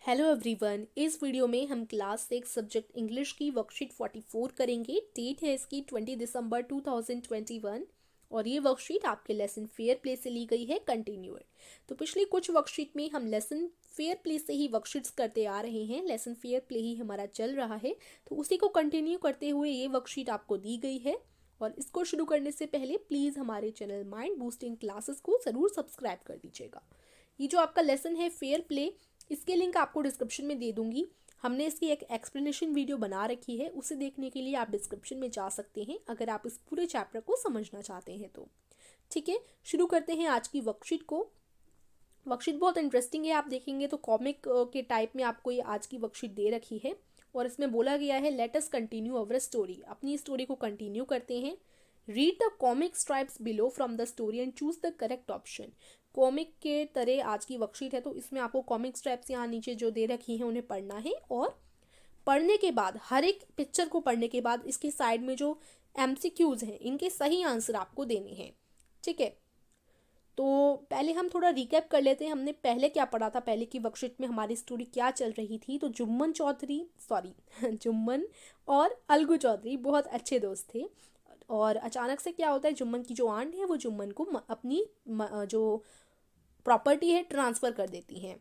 Hello everyone, इस video में हम क्लास 6 सब्जेक्ट इंग्लिश की वर्कशीट 44 करेंगे। डेट है इसकी 20 दिसंबर 2021 और ये वर्कशीट आपके लेसन फेयर प्ले से ली गई है कंटिन्यूड। तो पिछली कुछ वर्कशीट में हम लेसन फेयर प्ले से ही वर्कशीट्स करते आ रहे हैं। लेसन फेयर प्ले ही हमारा चल रहा है, तो उसी को कंटिन्यू करते हुए ये वर्कशीट आपको दी गई है। और इसको शुरू करने से पहले प्लीज़ हमारे चैनल माइंड बूस्टिंग क्लासेस को ज़रूर सब्सक्राइब कर दीजिएगा। ये जो आपका लेसन है फेयर प्ले, इसके लिंक आपको डिस्क्रिप्शन में दे दूंगी। हमने इसकी एक एक्सप्लेनेशन वीडियो बना रखी है, उसे देखने के लिए आप डिस्क्रिप्शन में जा सकते हैं अगर आप इस पूरे चैप्टर को समझना चाहते हैं तो। ठीक है, शुरू करते हैं आज की वर्कशीट को। वर्कशीट बहुत इंटरेस्टिंग है, आप देखेंगे तो कॉमिक के टाइप में आपको ये आज की वर्कशीट दे रखी है और इसमें बोला गया है let us continue our story. अपनी स्टोरी को कंटिन्यू करते हैं। Read the comic stripes below from the story and choose the correct option. Comic के तरह आज की वर्कशीट है, तो इसमें आपको कॉमिक स्ट्राइप्स यहाँ नीचे जो दे रखी हैं उन्हें पढ़ना है और पढ़ने के बाद हर एक पिक्चर को पढ़ने के बाद इसके साइड में जो एमसीक्यूज हैं इनके सही आंसर आपको देने हैं। ठीक है, तो पहले हम थोड़ा रिकैप कर लेते हैं, हमने पहले क्या पढ़ा था। पहले की वर्कशीट में हमारी स्टोरी क्या चल रही थी। तो जुम्मन और अलगू चौधरी बहुत अच्छे दोस्त थे और अचानक से क्या होता है, जुम्मन की जो आंट है वो जुम्मन को अपनी जो प्रॉपर्टी है ट्रांसफ़र कर देती हैं।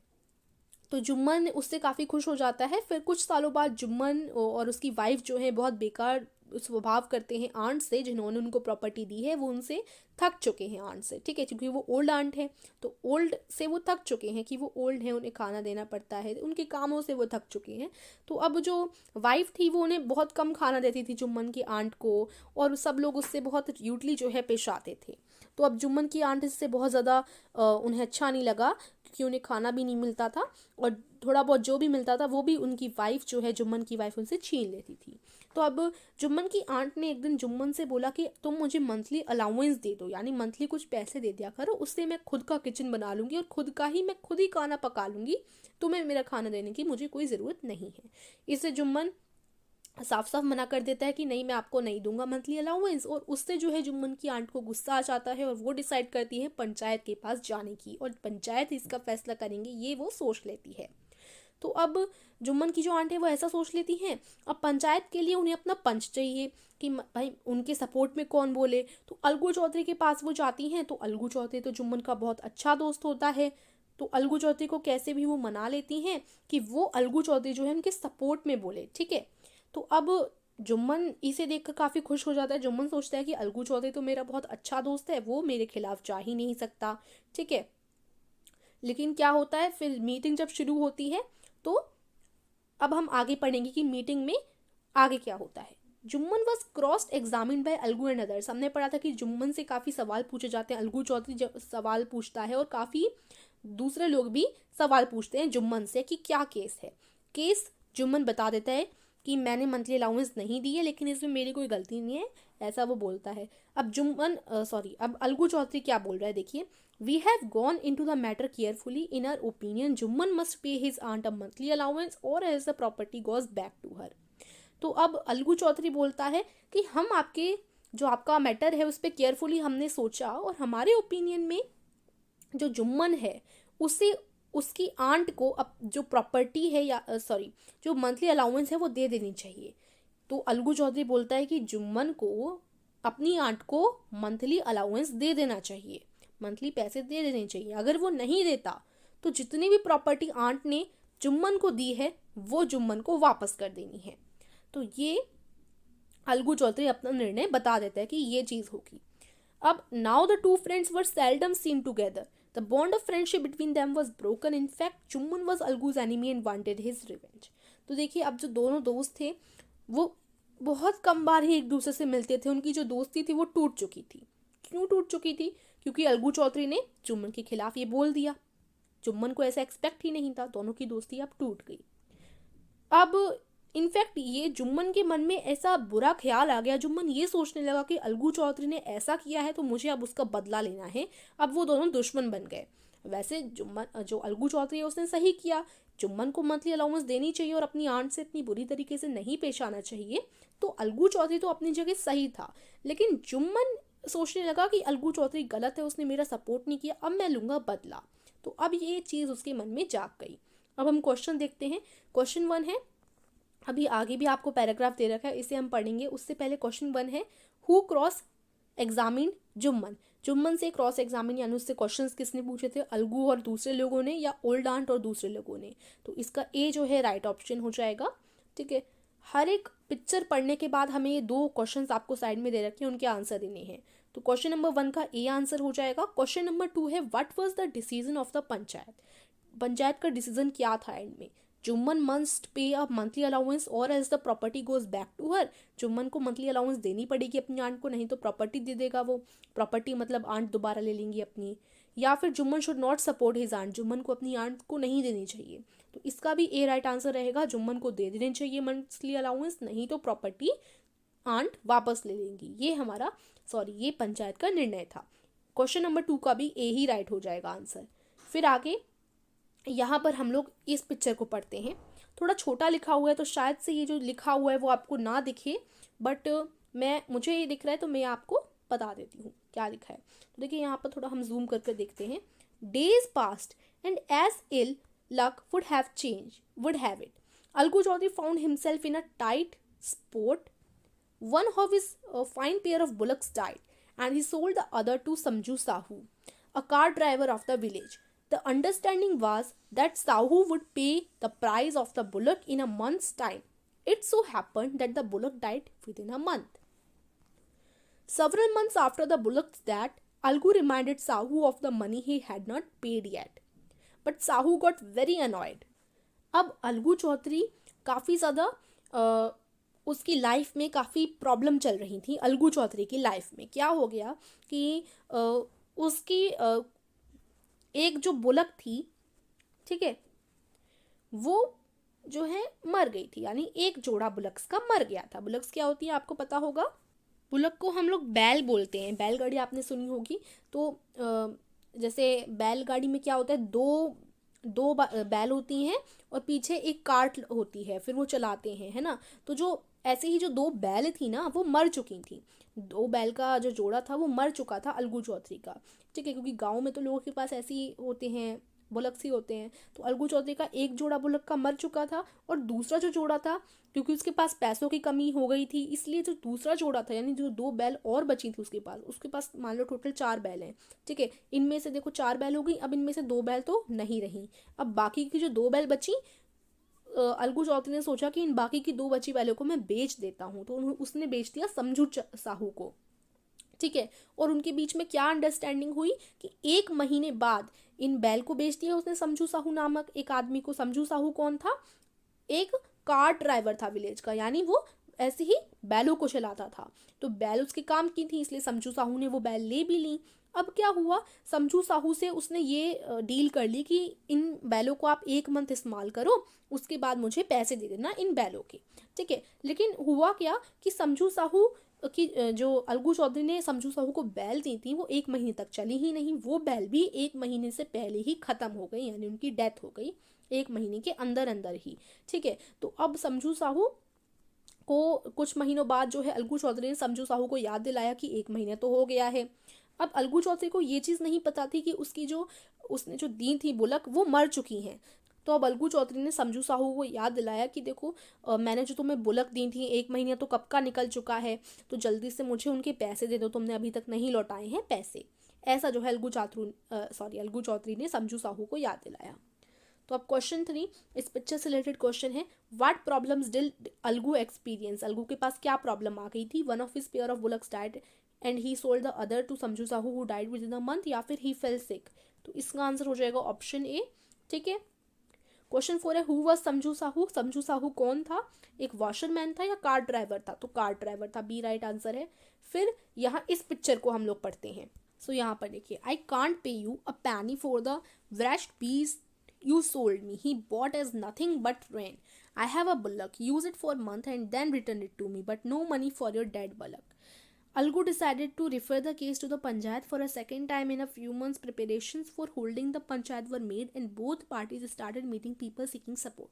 तो जुम्मन उससे काफ़ी खुश हो जाता है। फिर कुछ सालों बाद जुम्मन और उसकी वाइफ जो है बहुत बेकार स्वभाव करते हैं आंट से, जिन्होंने उनको प्रॉपर्टी दी है वो उनसे थक चुके हैं आंट से। ठीक है, क्योंकि वो ओल्ड आंट है, तो ओल्ड से वो थक चुके हैं कि वो ओल्ड है, उन्हें खाना देना पड़ता है, उनके कामों से वो थक चुके हैं। तो अब जो वाइफ थी वो उन्हें बहुत कम खाना देती थी जुम्मन की आंट को, और सब लोग उससे बहुत र्यूडली जो है पेश आते थे। तो अब जुम्मन की आंट इससे बहुत ज़्यादा उन्हें अच्छा नहीं लगा, क्योंकि उन्हें खाना भी नहीं मिलता था और थोड़ा बहुत जो भी मिलता था वो भी उनकी वाइफ जो है, जुम्मन की वाइफ, उनसे छीन लेती थी। तो अब जुम्मन की आंट ने एक दिन जुम्मन से बोला कि तुम मुझे मंथली अलाउंस दे दो, यानी मंथली कुछ पैसे दे दिया करो, उससे मैं खुद का किचन बना लूँगी और मैं खुद ही खाना पका लूँगी, तुम्हें मेरा खाना देने की मुझे कोई ज़रूरत नहीं है। इससे जुम्मन साफ साफ मना कर देता है कि नहीं, मैं आपको नहीं दूंगा मंथली अलाउंस। और उससे जो है जुम्मन की आंट को गुस्सा आ जाता है और वो डिसाइड करती है पंचायत के पास जाने की, और पंचायत इसका फैसला करेंगे ये वो सोच लेती है। तो अब जुम्मन की जो आंट है वो ऐसा सोच लेती हैं। अब पंचायत के लिए उन्हें अपना पंच चाहिए कि भाई उनके सपोर्ट में कौन बोले। तो अलगू चौधरी के पास वो जाती हैं। तो अलगू चौधरी तो जुम्मन का बहुत अच्छा दोस्त होता है, तो अलगू चौधरी को कैसे भी वो मना लेती हैं कि वो अलगू चौधरी जो है उनके सपोर्ट में बोले। ठीक है, तो अब जुम्मन इसे देखकर काफ़ी खुश हो जाता है। जुम्मन सोचता है कि अलगू चौधरी तो मेरा बहुत अच्छा दोस्त है, वो मेरे खिलाफ जा ही नहीं सकता। ठीक है, लेकिन क्या होता है, फिर मीटिंग जब शुरू होती है तो अब हम आगे पढ़ेंगे कि मीटिंग में आगे क्या होता है। Jumman was cross examined bye Algu and others. हमने पढ़ा था कि जुम्मन से काफ़ी सवाल पूछे जाते हैं, अलगू चौधरी सवाल पूछता है और काफ़ी दूसरे लोग भी सवाल पूछते हैं जुम्मन से कि क्या केस है। केस जुम्मन बता देता है कि मैंने मंथली अलाउंस नहीं दी है, लेकिन इसमें मेरी कोई गलती नहीं है, ऐसा वो बोलता है। अब अलगू चौधरी क्या बोल रहा है, देखिए। We have gone into the matter carefully. In our opinion, Jumman must pay his aunt a monthly allowance or else the property goes back to her. तो अब अलगू चौधरी बोलता है कि हम आपका मैटर है उस पर केयरफुली हमने सोचा, और हमारे ओपिनियन में जो जुम्मन है उसे उसकी आंट को अब जो प्रॉपर्टी है जो मंथली अलाउंस है वो दे देनी चाहिए। तो अलगू चौधरी बोलता है कि जुम्मन को अपनी आंट को मंथली अलाउंस दे देना चाहिए, मंथली पैसे दे देने चाहिए। अगर वो नहीं देता तो जितनी भी प्रॉपर्टी आंट ने जुम्मन को दी है वो जुम्मन को वापस कर देनी है। तो ये अलगू चौधरी अपना निर्णय बता देता है कि ये चीज़ होगी। अब now the two friends were seldom seen together. The bond of friendship between them was broken. In fact Jumman was Algu's enemy and wanted his revenge. तो देखिए, अब जो दोनों दोस्त थे वो बहुत कम बार ही एक दूसरे से मिलते थे, उनकी जो दोस्ती थी वो टूट चुकी थी। क्यों टूट चुकी थी? क्योंकि अलगू चौधरी ने जुम्मन के खिलाफ ये बोल दिया। जुम्मन को ऐसा एक्सपेक्ट ही नहीं था, दोनों की दोस्ती अब टूट गई। अब इनफैक्ट ये जुम्मन के मन में ऐसा बुरा ख्याल आ गया, जुम्मन ये सोचने लगा कि अलगू चौधरी ने ऐसा किया है तो मुझे अब उसका बदला लेना है। अब वो दोनों दुश्मन बन गए। वैसे जुम्मन जो अलगू चौधरी है उसने सही किया, जुम्मन को मंथली अलाउंस देनी चाहिए और अपनी आंट से इतनी बुरी तरीके से नहीं पेश आना चाहिए। तो अलगू चौधरी तो अपनी जगह सही था, लेकिन जुम्मन सोचने लगा कि अलगू चौधरी गलत है, उसने मेरा सपोर्ट नहीं किया, अब मैं लूँगा बदला। तो अब ये चीज़ उसके मन में जाग गई। अब हम क्वेश्चन देखते हैं। क्वेश्चन 1 है, अभी आगे भी आपको पैराग्राफ दे रखा है, इसे हम पढ़ेंगे। उससे पहले क्वेश्चन 1 है, who cross examine Jumman. Jumman से क्रॉस एग्जामिन यानी उससे क्वेश्चंस किसने पूछे थे, अलगू और दूसरे लोगों ने या ओल्ड आंट और दूसरे लोगों ने। तो इसका ए जो है राइट ऑप्शन हो जाएगा। ठीक है, हर एक पिक्चर पढ़ने के बाद हमें ये 2 क्वेश्चंस आपको साइड में दे रखे हैं, उनके आंसर देने हैं। तो क्वेश्चन नंबर 1 का ए आंसर हो जाएगा। क्वेश्चन नंबर 2 है, what was the decision of the panchayat. Panchayat का डिसीजन क्या था एंड में। Jumman must pay a monthly allowance or as the property goes back to her. Jumman को मंथली अलाउंस देनी पड़ेगी अपनी आंट को, नहीं तो प्रॉपर्टी दे देगा वो। प्रॉपर्टी मतलब आंट दोबारा ले लेंगी अपनी। या फिर Jumman should not support his aunt, Jumman को अपनी आंट को नहीं देनी चाहिए। तो इसका भी ए राइट आंसर रहेगा, जुम्मन को दे देनी चाहिए मंथली अलाउंस, नहीं तो प्रॉपर्टी आंट वापस ले लेंगी। ये हमारा ये पंचायत का निर्णय था। क्वेश्चन नंबर 2 का भी ए ही राइट हो जाएगा आंसर। फिर आगे यहाँ पर हम लोग इस पिक्चर को पढ़ते हैं। थोड़ा छोटा लिखा हुआ है तो शायद से ये जो लिखा हुआ है वो आपको ना दिखे, बट मुझे ये दिख रहा है तो मैं आपको बता देती हूँ क्या लिखा है। तो देखिए यहाँ पर थोड़ा हम जूम करके देखते हैं। Days passed and as ill luck would have it, Algu Chaudhari found himself in a tight sport. One of his fine pair of bullocks died, and he sold the other to Samju Sahu, a cart driver of the village. The understanding was that Sahu would pay the price of the bullock in a month's time. It so happened that the bullock died within a month. Several months after the bullock's death, Algu reminded Sahu of the money he had not paid yet. But Sahu got very annoyed. अब अलगू चौधरी काफ़ी ज़्यादा उसकी life में काफ़ी problem चल रही थी। अलगू चौधरी की लाइफ में क्या हो गया कि उसकी एक जो बुलक थी, ठीक है, वो जो है मर गई थी, यानी एक जोड़ा बुलक्स का मर गया था। बुलक्स क्या होती है आपको पता होगा, बुलक को हम लोग बैल बोलते हैं। बैलगाड़ी आपने सुनी होगी। तो जैसे बैलगाड़ी में क्या होता है, दो बैल होती हैं और पीछे एक कार्ट होती है, फिर वो चलाते हैं, है ना। तो जो ऐसे ही जो 2 बैल थी ना वो मर चुकी थी। 2 बैल का जो जोड़ा था वो मर चुका था अलगू चौधरी का, ठीक है, क्योंकि गांव में तो लोगों के पास ऐसे ही होते हैं, बुलक सी होते हैं। तो अलगू चौधरी का एक जोड़ा बुलक का मर चुका था, और दूसरा जो जोड़ा था, क्योंकि उसके पास पैसों की कमी हो गई थी, इसलिए जो दूसरा जोड़ा था, यानी जो 2 बैल और बची थी उसके पास मान लो टोटल 4 बैल हैं, ठीक है। इनमें से देखो 4 बैल हो गई, अब इनमें से 2 बैल तो नहीं रही। अब बाकी की जो 2 बैल बची, अलगू चौधरी ने सोचा कि इन बाकी की 2 बची बैलों को मैं बेच देता हूँ। तो उसने बेच दिया समझू साहू को, ठीक है। और उनके बीच में क्या अंडरस्टैंडिंग हुई कि 1 महीने बाद इन बैल को बेच दिया उसने समझू साहू नामक एक आदमी को। समझू साहू कौन था, एक कार ड्राइवर था विलेज का, यानी वो ऐसे ही बैलों को चलाता था। तो बैल उसके काम की थी, इसलिए समझू साहू ने वो बैल ले भी ली। अब क्या हुआ, समझू साहू से उसने ये डील कर ली कि इन बैलों को आप 1 मंथ इस्तेमाल करो, उसके बाद मुझे पैसे दे देना इन बैलों के, ठीक है। लेकिन हुआ क्या कि समझू साहू कि जो अलगू चौधरी ने समझू साहू को बैल दी थी वो 1 महीने तक चली ही नहीं। वो बैल भी 1 महीने से पहले ही ख़त्म हो गई, यानी उनकी डेथ हो गई 1 महीने के अंदर अंदर ही, ठीक है। तो अब समझू साहू को कुछ महीनों बाद जो है अलगू चौधरी ने समझू साहू को याद दिलाया कि 1 महीने तो हो गया है। अब अलगू चौधरी को ये चीज़ नहीं पता थी कि उसने जो दी थी बुलक वो मर चुकी हैं। तो अब अलगू चौधरी ने समझू साहू को याद दिलाया कि देखो मैंने जो तुम्हें बुलक दी थी 1 महीने तो कब का निकल चुका है, तो जल्दी से मुझे उनके पैसे दे दो, तुमने अभी तक नहीं लौटाए हैं पैसे। ऐसा जो है अलगू चौधरी ने समझू साहू को याद दिलाया। तो अब क्वेश्चन 3 इस पिक्चर से रिलेटेड क्वेश्चन है, what problems did Algu experience. Algu के पास क्या प्रॉब्लम आ गई थी। One of his pair of bullocks died and he sold the other to Samjhu Sahu who died within a month, या फिर ही फेल सिक। तो इसका आंसर हो जाएगा ऑप्शन ए, ठीक है। क्वेश्चन 4 है, हु वाज समझू साहू। समझू साहू कौन था, एक वॉशरमैन था या कार ड्राइवर था, तो कार ड्राइवर था, बी राइट आंसर है। फिर यहाँ इस पिक्चर को हम लोग पढ़ते हैं। सो यहाँ पर देखिए, आई कांट पे यू अ पैनी for the wretched beast you sold me. He bought as nothing but rain. I have a bullock. Use it for a month and then return it to me, but no money for your dead bullock. Algu decided to refer the case to the Panchayat for a second time in a few months. Preparations for holding the Panchayat were made and both parties started meeting people seeking support.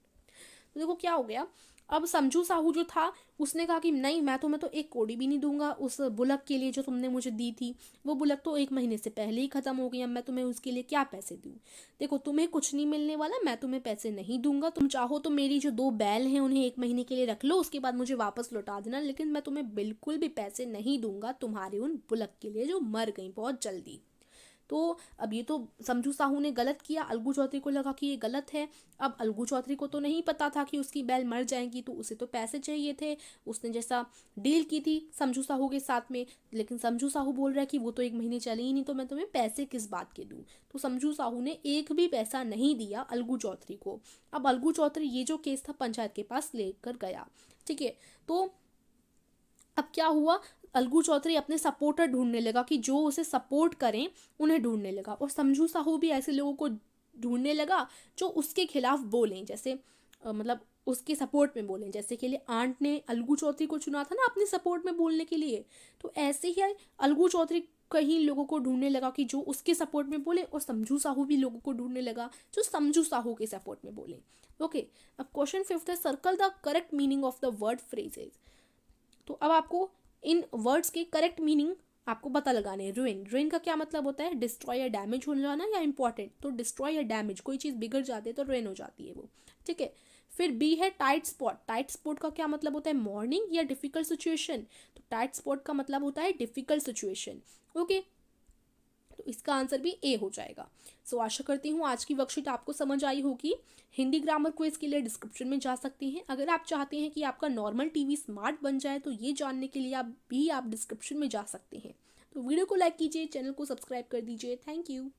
तो देखो क्या हो गया, अब समझू साहू जो था उसने कहा कि नहीं, मैं तुम्हें तो एक कौड़ी भी नहीं दूंगा उस बुलक के लिए जो तुमने मुझे दी थी। वो बुलक तो 1 महीने से पहले ही खत्म हो गई, अब मैं तुम्हें उसके लिए क्या पैसे दूँ। देखो तुम्हें कुछ नहीं मिलने वाला, मैं तुम्हें पैसे नहीं दूंगा। तुम चाहो तो मेरी जो 2 बैल हैं उन्हें 1 महीने के लिए रख लो, उसके बाद मुझे वापस लौटा देना, लेकिन मैं तुम्हें बिल्कुल भी पैसे नहीं दूंगा तुम्हारे उन बुलक के लिए जो मर गई बहुत जल्दी। तो अब ये तो समझू साहू ने गलत किया, अलगू चौधरी को लगा कि ये गलत है। अब अलगू चौधरी को तो नहीं पता था कि उसकी बैल मर जाएंगी, तो उसे तो पैसे चाहिए थे, उसने जैसा डील की थी समझू साहू के साथ में। लेकिन समझू साहू बोल रहा है कि वो तो 1 महीने चली ही नहीं, तो मैं तुम्हें पैसे किस बात के दूँ। तो समझू साहू ने एक भी पैसा नहीं दिया अलगू चौधरी को। अब अलगू चौधरी ये जो केस था पंचायत के पास लेकर गया, ठीक है। तो अब क्या हुआ, अलगू चौधरी अपने सपोर्टर ढूंढने लगा कि जो उसे सपोर्ट करें, उन्हें ढूंढने लगा। और समझू साहू भी ऐसे लोगों को ढूंढने लगा जो उसके खिलाफ बोलें, जैसे मतलब उसके सपोर्ट में बोलें। जैसे के लिए आंट ने अलगू चौधरी को चुना था ना अपने सपोर्ट में बोलने के लिए, तो ऐसे ही अलगू चौधरी कहीं लोगों को ढूंढने लगा कि जो उसके सपोर्ट में बोले, और समझू साहू भी लोगों को ढूंढने लगा जो समझू साहू के सपोर्ट में बोले। ओके, अब क्वेश्चन 5 है, circle the correct meaning of the word phrases. तो अब आपको इन वर्ड्स के करेक्ट मीनिंग आपको पता लगाने हैं। रुइन, रुइन का क्या मतलब होता है, डिस्ट्रॉय या डैमेज हो जाना या इंपॉर्टेंट। तो डिस्ट्रॉय या डैमेज, कोई चीज़ बिगड़ जाती है तो रुइन हो जाती है वो, ठीक है। फिर बी है टाइट स्पॉट। टाइट स्पॉट का क्या मतलब होता है, मॉर्निंग या डिफिकल्ट सिचुएशन। तो टाइट स्पॉट का मतलब होता है डिफिकल्ट सिचुएशन। ओके, तो इसका आंसर भी ए हो जाएगा। सो आशा करती हूँ आज की वर्कशीट आपको समझ आई होगी। हिंदी ग्रामर क्विज के लिए डिस्क्रिप्शन में जा सकते हैं। अगर आप चाहते हैं कि आपका नॉर्मल टीवी स्मार्ट बन जाए तो ये जानने के लिए आप डिस्क्रिप्शन में जा सकते हैं। तो वीडियो को लाइक कीजिए, चैनल को सब्सक्राइब कर दीजिए। Thank you.